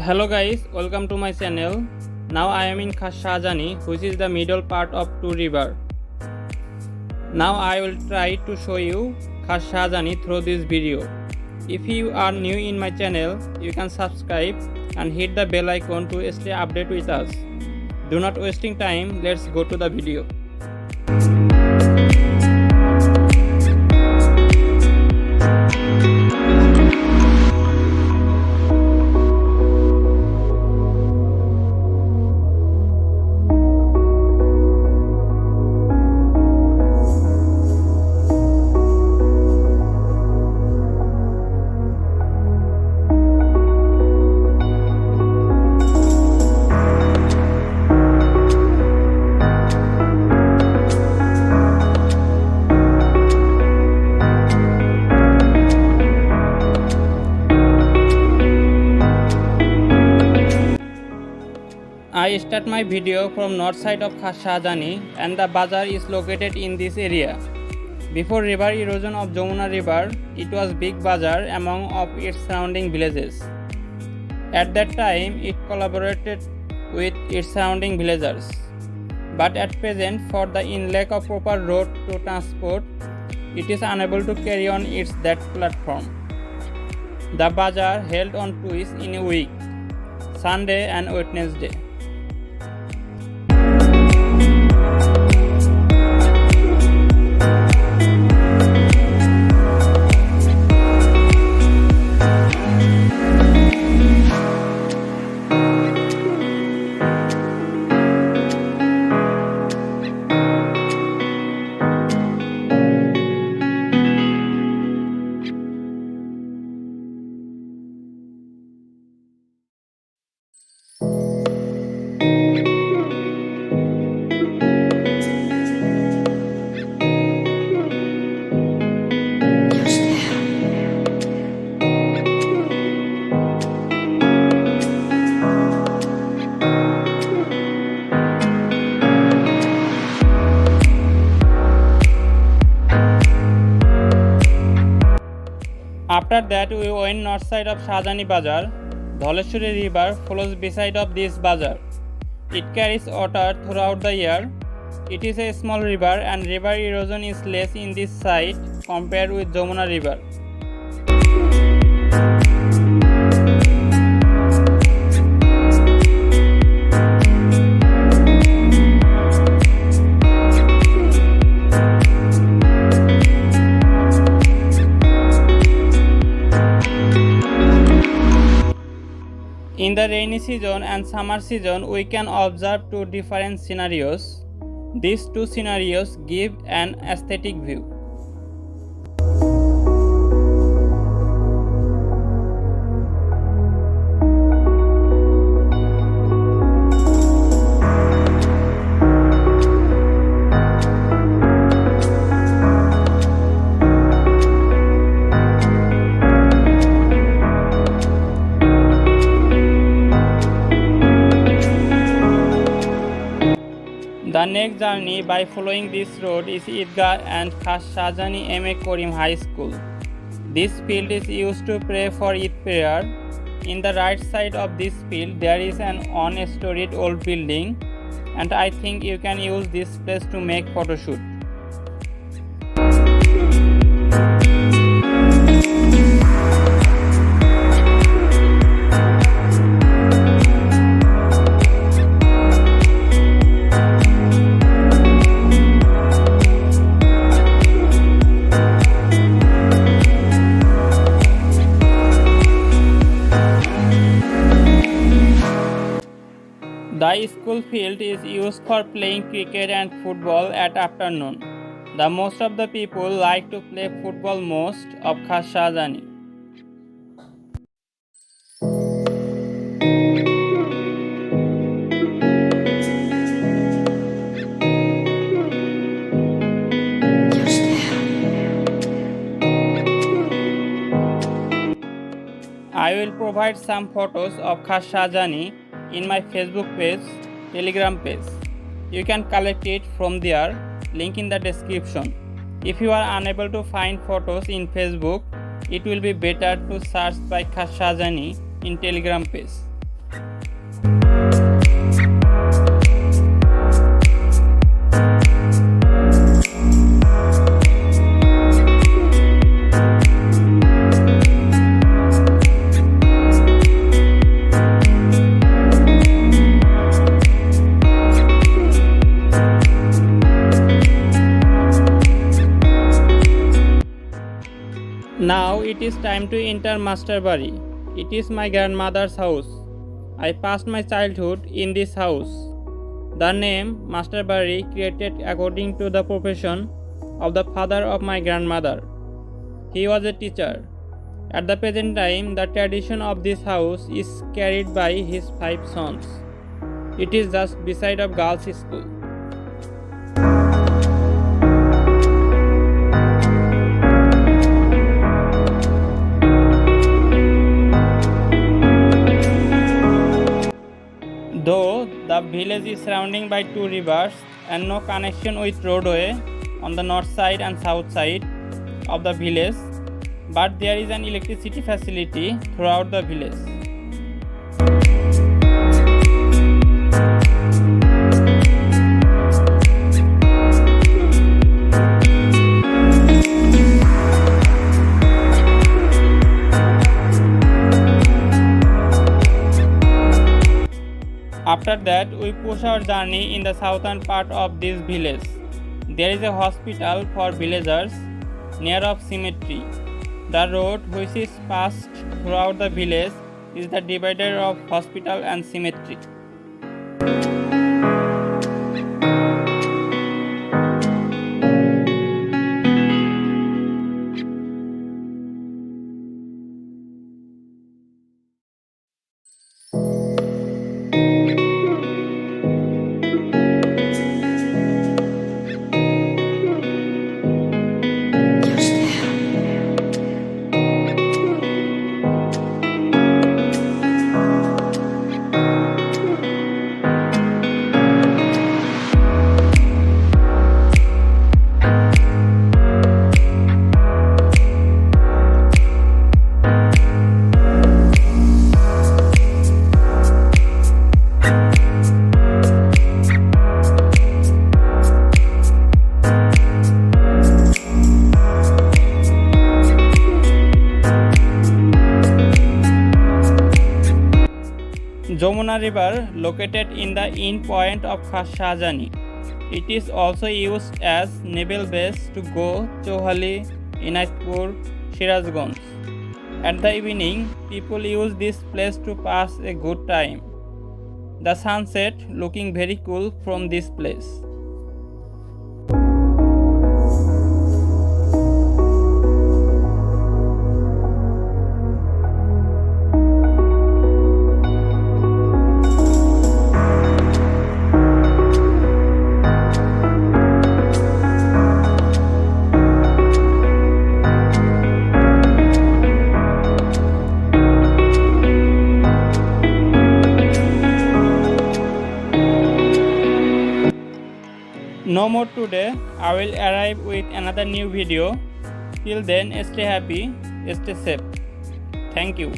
Hello guys, welcome to my channel. Now I am in Khash-Shahjani, which is the middle part of two river. Now I will try to show you Khash-Shahjani through this video. If you are new in my channel, you can subscribe and hit the bell icon to stay updated with us. Do not wasting time, let's go to the video. I start my video from north side of Khash-Shahjani and the bazaar is located in this area. Before river erosion of Jamuna River, it was big bazaar among of its surrounding villages. At that time, it collaborated with its surrounding villagers. But at present, for the lack of proper road to transport, it is unable to carry on its that platform. The bazaar held on twice in a week, Sunday and Wednesday. After that, we went north side of Shahjani Bazar. Dhaleshwari River flows beside of this bazaar. It carries water throughout the year. It is a small river and river erosion is less in this side compared with Jamuna River. In the rainy season and summer season, we can observe two different scenarios. These two scenarios give an aesthetic view. The next journey by following this road is Idgah and Khash-Shahjani M.A. Korim High School. This field is used to pray for Eid prayer. In the right side of this field there is an one-storied old building and I think you can use this place to make photo shoot. The school field is used for playing cricket and football at afternoon. The most of the people like to play football most of Khash-Shahjani. I will provide some photos of Khash-Shahjani in my Facebook page, Telegram page. You can collect it from there, link in the description. If you are unable to find photos in Facebook, it will be better to search by Khash-Shahjani in Telegram page. it is time to enter Master Bari. It is my grandmother's house. I passed my childhood in this house. The name Master Bari created according to the profession of the father of my grandmother. He was a teacher. At the present time, the tradition of this house is carried by his 5 sons. It is just beside of girls' school. Though the village is surrounded by 2 rivers and no connection with roadway on the north side and south side of the village, but there is an electricity facility throughout the village. After that, we push our journey in the southern part of this village. There is a hospital for villagers near of cemetery. The road which is passed throughout the village is the divider of hospital and cemetery. Jamuna River located in the end point of Khash-Shahjani. It is also used as naval base to go Chowhali, Nagorpur, Sirazganj. At the evening, people use this place to pass a good time. The sunset looking very cool from this place. No more today. I will arrive with another new video. Till then, stay happy, stay safe. Thank you.